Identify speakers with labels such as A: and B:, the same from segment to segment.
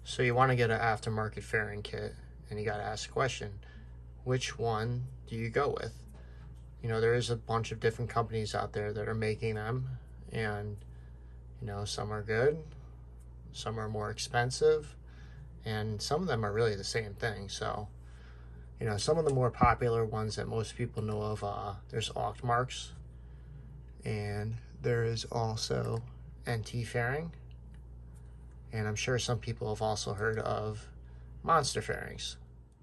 A: So you want to get an aftermarket fairing kit, and you got to ask the question, which one do you go with? You know, there is a bunch of different companies out there that are making them, and you know, some are good, some are more expensive, and some of them are really the same thing. So, you know, some of the more popular ones that most people know of, there's Marks, and there is also NT fairing, and I'm sure some people have also heard of monster fairings.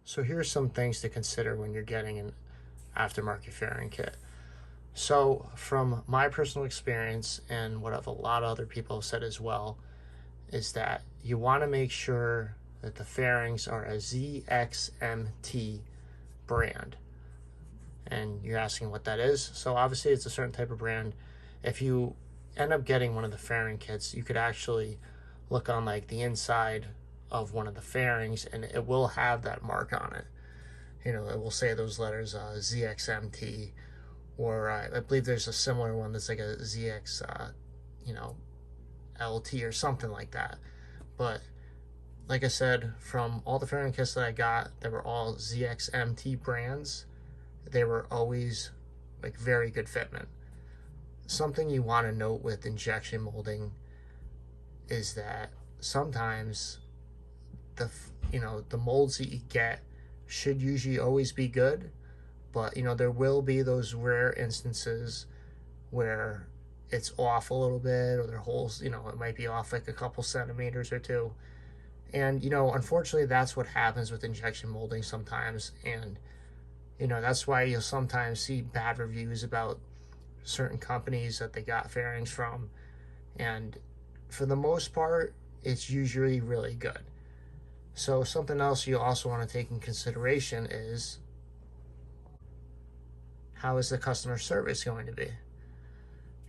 A: So here's some things to consider when you're getting an aftermarket fairing kit. So from my personal experience and what a lot of other people have said as well, is that you want to make sure that the fairings are a ZXMT brand. And you're asking what that is. So obviously it's a certain type of brand. If you end up getting one of the fairing kits, you could actually look on like the inside of one of the fairings, and it will have that mark on it. You know, it will say those letters, ZXMT, or I believe there's a similar one that's like a ZX, you know, LT or something like that. But like I said, from all the fairing kits that I got, they were all ZXMT brands. They were always like very good fitment. Something you want to note with injection molding is that sometimes the molds that you get should usually always be good, but you know, there will be those rare instances where it's off a little bit, or their holes, you know, it might be off like a couple centimeters or two. And you know, unfortunately that's what happens with injection molding sometimes. And you know, that's why you'll sometimes see bad reviews about certain companies that they got fairings from. And for the most part, it's usually really good. So something else you also want to take in consideration is, how is the customer service going to be?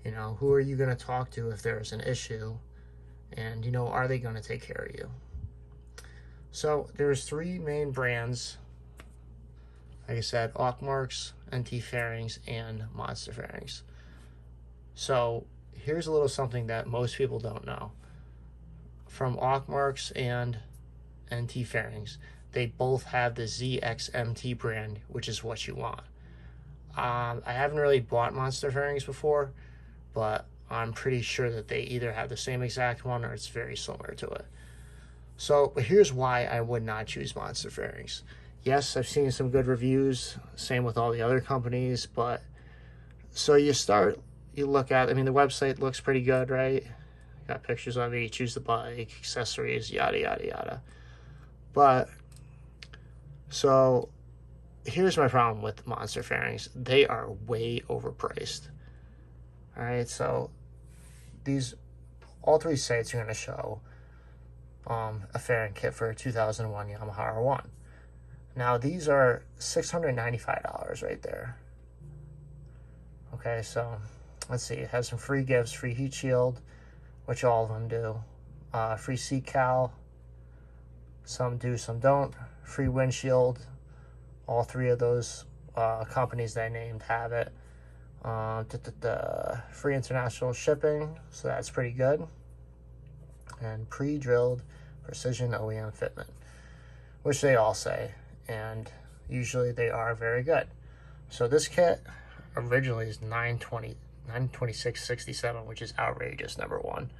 A: You know, who are you going to talk to if there's an issue? And, you know, are they going to take care of you? So there's three main brands. Like I said, Marks, NT fairings, and monster fairings. So here's a little something that most people don't know. From Marks and NT fairings, they both have the ZXMT brand, which is what you want. I haven't really bought monster fairings before, but I'm pretty sure that they either have the same exact one or it's very similar to it. So here's why I would not choose monster fairings. Yes, I've seen some good reviews, same with all the other companies, but so you look at, I mean, the website looks pretty good, right? Got pictures of it, you choose the bike, accessories, yada, yada, yada. But, so here's my problem with monster fairings. They are way overpriced. All right, so all three sites are going to show a fairing kit for a 2001 Yamaha R1. Now these are $695 right there. Okay, so let's see. It has some free gifts: free heat shield, which all of them do. Free seat cowl. Some do, some don't. Free windshield. All three of those companies that I named have it. Free international shipping, so that's pretty good. And pre-drilled precision OEM fitment, which they all say, and usually they are very good. So this kit originally is $926.67, which is outrageous, number one,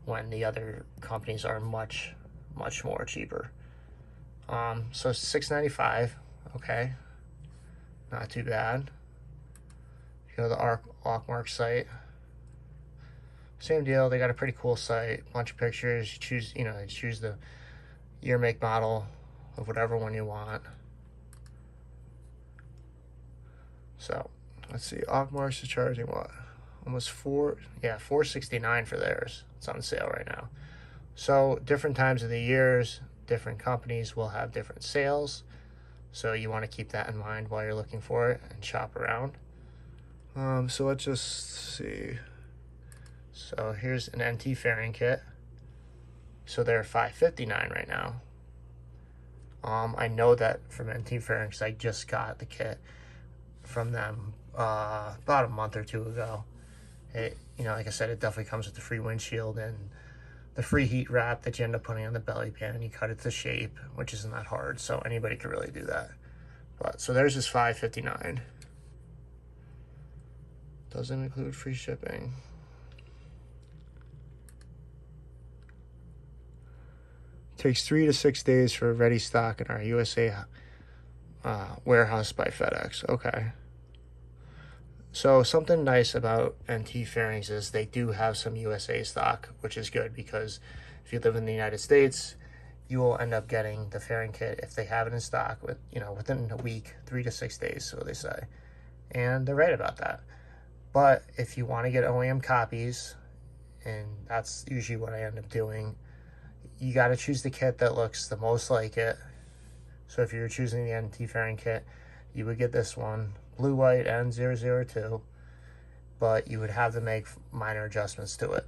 A: when the other companies are much more cheaper. So $695, okay, not too bad. If you go to the Marks site, same deal. They got a pretty cool site, bunch of pictures. You choose the year, make, model of whatever one you want. So let's see, Marks is charging what? Almost $469 for theirs. It's on sale right now. So different times of the years, different companies will have different sales. So you want to keep that in mind while you're looking for it and shop around. So let's just see. So here's an NT fairing kit. So they're $559 right now. I know that from NT fairings, I just got the kit from them about a month or two ago. It, you know, like I said, it definitely comes with the free windshield and the free heat wrap that you end up putting on the belly pan, and you cut it to shape, which isn't that hard, so anybody could really do that. But so there's this $5.59. Doesn't include free shipping. Takes 3 to 6 days for ready stock in our USA warehouse by FedEx. Okay. So something nice about NT fairings is they do have some USA stock, which is good, because if you live in the United States, you will end up getting the fairing kit if they have it in stock within a week, 3 to 6 days, so they say. And they're right about that. But if you want to get OEM copies, and that's usually what I end up doing, you got to choose the kit that looks the most like it. So if you're choosing the NT fairing kit, you would get this one, blue white N002, but you would have to make minor adjustments to it.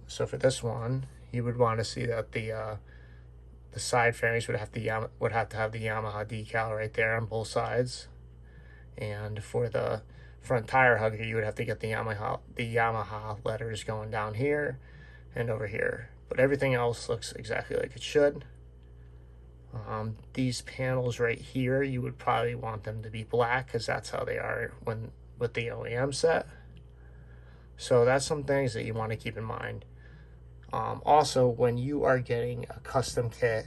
A: So for this one, you would want to see that the side fairings would have to have the Yamaha decal right there on both sides, and for the front tire hugger, you would have to get the Yamaha letters going down here and over here. But everything else looks exactly like it should. These panels right here, you would probably want them to be black, because that's how they are with the OEM set. So that's some things that you want to keep in mind. Also, when you are getting a custom kit,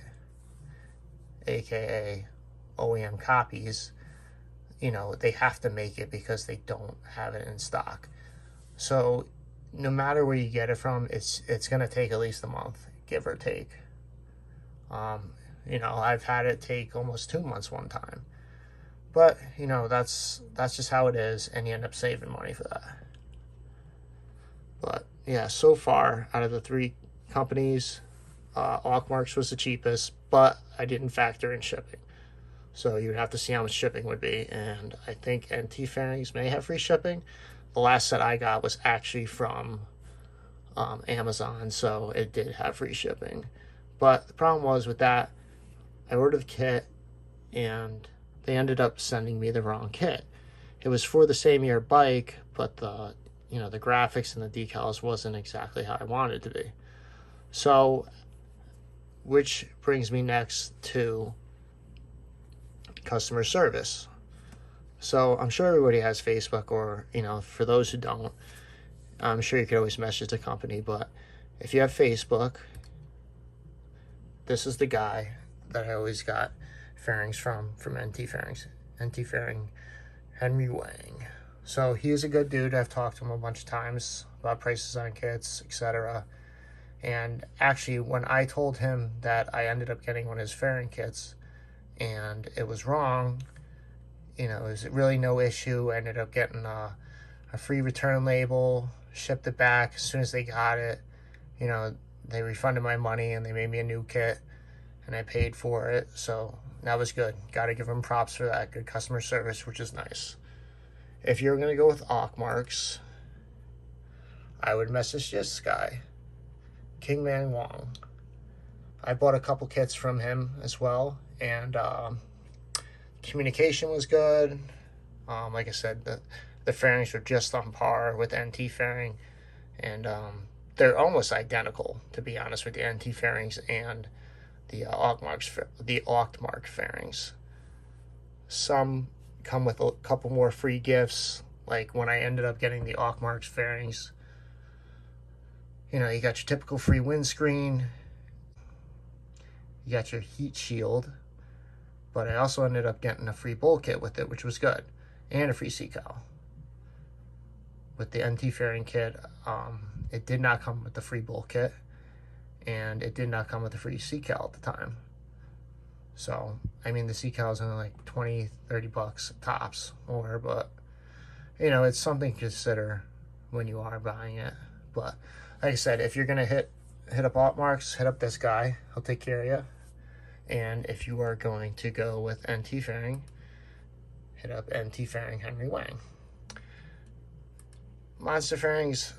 A: aka OEM copies, they have to make it because they don't have it in stock. So no matter where you get it from, it's going to take at least a month, give or take. I've had it take almost 2 months one time. But, that's just how it is, and you end up saving money for that. But, yeah, so far, out of the 3 companies, Oakmarks was the cheapest, but I didn't factor in shipping. So you would have to see how much shipping would be, and I think NT fairings may have free shipping. The last set I got was actually from Amazon, so it did have free shipping. But the problem was with that, I ordered the kit, and they ended up sending me the wrong kit. It was for the same year bike, but the graphics and the decals wasn't exactly how I wanted it to be. So, which brings me next to customer service. So I'm sure everybody has Facebook, or for those who don't, I'm sure you could always message the company. But if you have Facebook, this is the guy that I always got fairings from NT Fairings. NT Fairing, Henry Wang. So he's a good dude. I've talked to him a bunch of times about prices on kits, etc. And actually, when I told him that I ended up getting one of his fairing kits and it was wrong, it was really no issue. I ended up getting a free return label, shipped it back as soon as they got it. They refunded my money and they made me a new kit, and I paid for it. So that was good. Got to give them props for that. Good customer service, which is nice. If you're going to go with Oakmarks, I would message this guy, Kingman Wong. I bought a couple kits from him as well, and communication was good. Like I said, the fairings were just on par with NT fairing, and they're almost identical, to be honest, with the NT fairings and the Oakmark fairings. Some come with a couple more free gifts, like when I ended up getting the Oakmark fairings. You got your typical free windscreen, you got your heat shield, but I also ended up getting a free bowl kit with it, which was good, and a free decal. With the NT fairing kit, it did not come with the free bowl kit, and it did not come with the free decal at the time. So, the decal is only like 20, 30 bucks tops more, but, it's something to consider when you are buying it. But, like I said, if you're going to hit up Oakmarks, hit up this guy. He'll take care of you. And if you are going to go with NT fairing, hit up NT fairing Henry Wang. Monster fairings,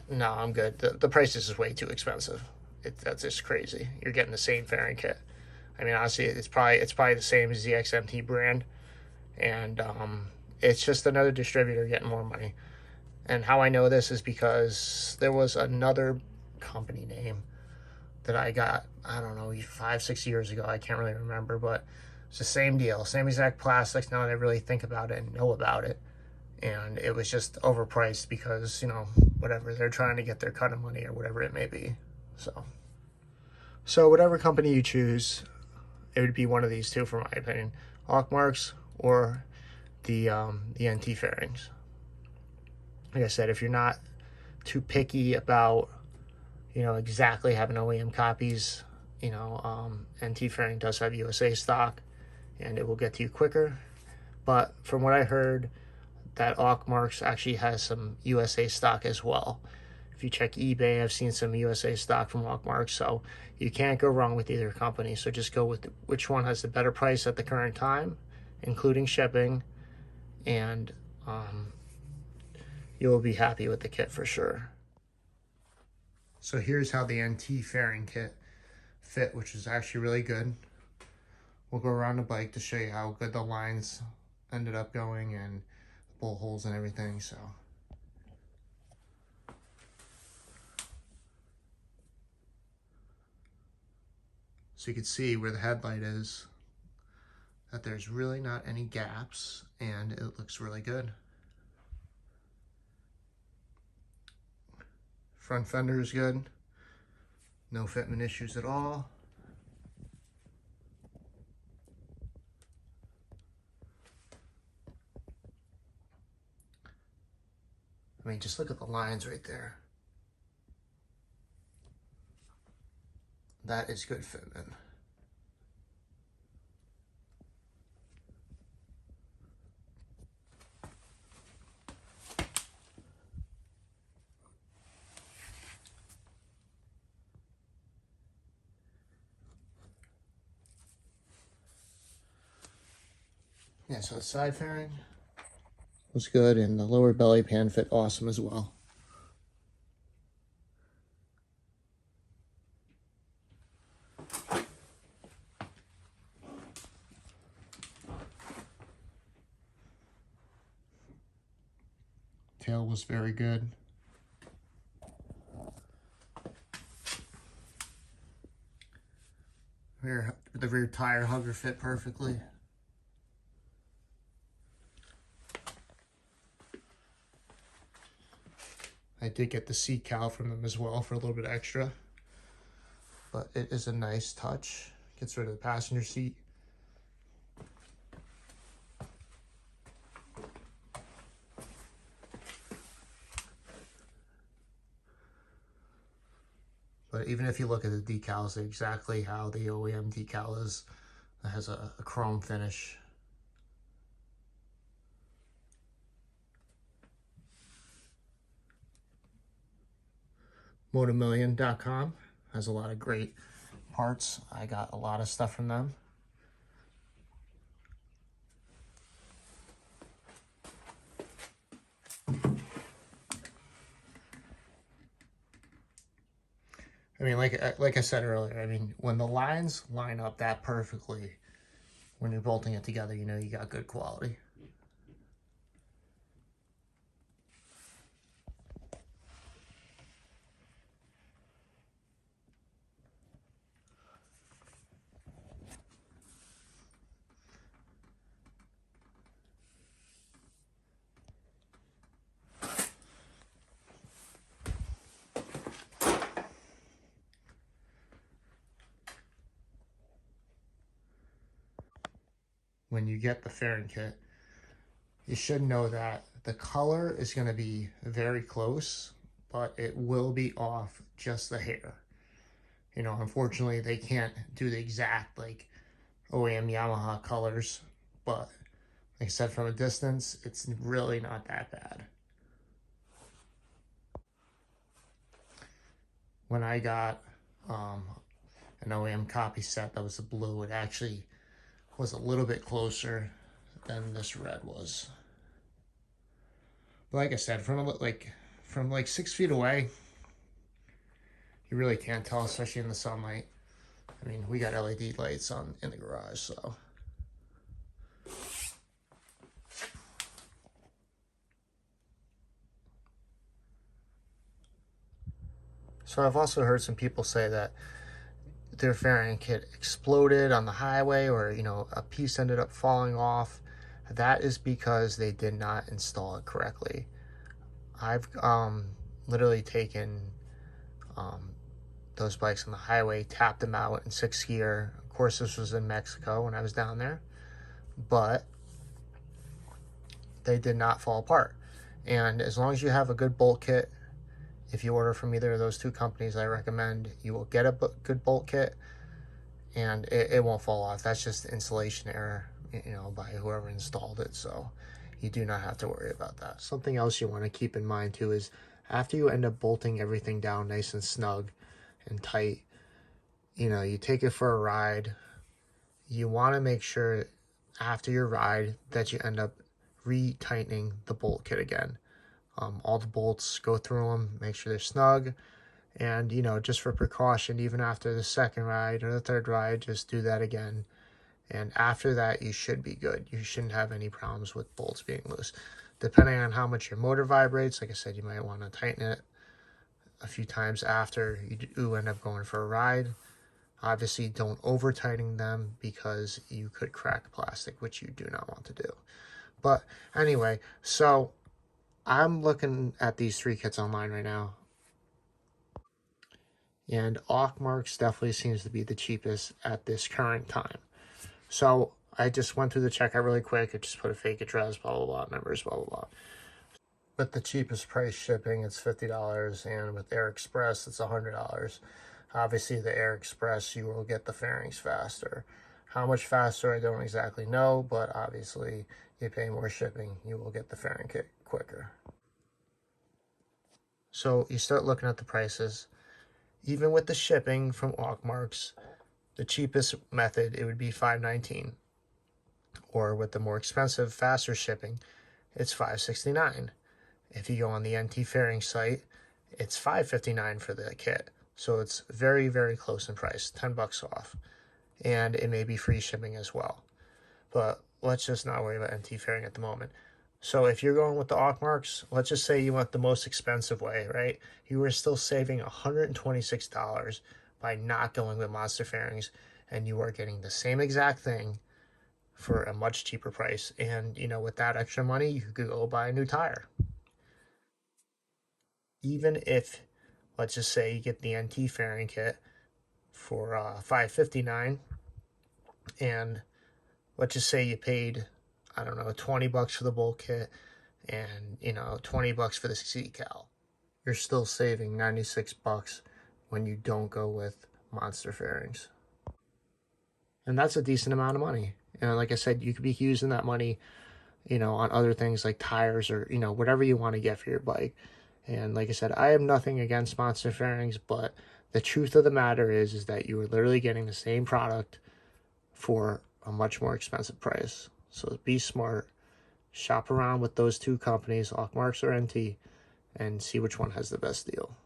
A: no, I'm good. The price is just way too expensive. That's just crazy. You're getting the same fairing kit. Honestly, it's probably the same as the XMT brand, and it's just another distributor getting more money. And how I know this is because there was another company name that I got, I don't know, 5-6 years ago. I can't really remember, but it's the same deal, same exact plastics. Now that I really think about it and know about it, and it was just overpriced because, you know, whatever, they're trying to get their cut of money or whatever it may be. So whatever company you choose, it would be one of these two, for my opinion: Hawkmarks or the NT fairings. Like I said, if you're not too picky about, you know, exactly having OEM copies, you know, NT fairing does have USA stock, and it will get to you quicker. But from what I heard, that Hawkmarks actually has some USA stock as well. If you check eBay, I've seen some USA stock from Hawkmarks, so you can't go wrong with either company. So just go with which one has the better price at the current time, including shipping, and you'll be happy with the kit for sure. So here's how the NT fairing kit fit, which is actually really good. We'll go around the bike to show you how good the lines ended up going and the bolt holes and everything. So you can see where the headlight is, that there's really not any gaps, and it looks really good. Front fender is good. No fitment issues at all. I mean, just look at the lines right there. That is good fitment. Yeah, so the side fairing was good, and the lower belly pan fit awesome as well. Tail was very good. The rear tire hugger fit perfectly. I did get the seat cowl from them as well for a little bit extra, but it is a nice touch. Gets rid of the passenger seat. But even if you look at the decals, they're exactly how the OEM decal is. It has a chrome finish. motomillion.com has a lot of great parts. I got a lot of stuff from them. I mean, like I said earlier, I mean, when the lines line up that perfectly, when you're bolting it together, you know you got good quality. When you get the fairing kit, you should know that the color is going to be very close, but it will be off just the hair. You know, unfortunately, they can't do the exact, like, OEM Yamaha colors, but like I said, from a distance, it's really not that bad. When I got an OEM copy set that was a blue, it actually was a little bit closer than this red was. But like I said, from like 6 feet away, you really can't tell, especially in the sunlight. I mean, we got LED lights on in the garage, so. So I've also heard some people say that their fairing kit exploded on the highway, or a piece ended up falling off. That is because they did not install it correctly. I've literally taken um, those bikes on the highway, tapped them out in 6th gear. Of course, this was in Mexico when I was down there, but they did not fall apart. And as long as you have a good bolt kit, if you order from either of those two companies, I recommend you will get a good bolt kit, and it won't fall off. That's just installation error, by whoever installed it. So you do not have to worry about that. Something else you want to keep in mind too is after you end up bolting everything down nice and snug and tight, you take it for a ride. You want to make sure after your ride that you end up retightening the bolt kit again. All the bolts, go through them, make sure they're snug, and just for precaution, even after the second ride or the third ride, just do that again. And after that, you should be good. You shouldn't have any problems with bolts being loose. Depending on how much your motor vibrates, like I said, you might want to tighten it a few times after you do end up going for a ride. Obviously, don't over tighten them because you could crack plastic, which you do not want to do. But anyway, so I'm looking at these 3 kits online right now, and Ockmarks definitely seems to be the cheapest at this current time. So I just went through the checkout really quick. I just put a fake address, blah, blah, blah, members, blah, blah, blah. With the cheapest price shipping, it's $50, and with Air Express, it's $100. Obviously, the Air Express, you will get the fairings faster. How much faster, I don't exactly know, but obviously, you pay more shipping, you will get the fairing kit quicker. So you start looking at the prices. Even with the shipping from Ockmarks, the cheapest method, it would be $5.19. Or with the more expensive, faster shipping, it's $5.69. If you go on the NT Fairing site, it's $5.59 for the kit. So it's very, very close in price, $10 off. And it may be free shipping as well. But let's just not worry about NT Fairing at the moment. So if you're going with the Ockmarks, let's just say you went the most expensive way, right? You were still saving $126 by not going with Monster Fairings, and you are getting the same exact thing for a much cheaper price. And, with that extra money, you could go buy a new tire. Even if, let's just say, you get the NT fairing kit for $5.59, and let's just say you paid, I don't know, $20 for the bolt kit and, $20 for the seat cal. You're still saving $96 when you don't go with Monster Fairings. And that's a decent amount of money. Like I said, you could be using that money, on other things like tires or, whatever you want to get for your bike. And like I said, I have nothing against Monster Fairings, but the truth of the matter is that you are literally getting the same product for a much more expensive price. So be smart, shop around with those two companies, Ockmarks or NT, and see which one has the best deal.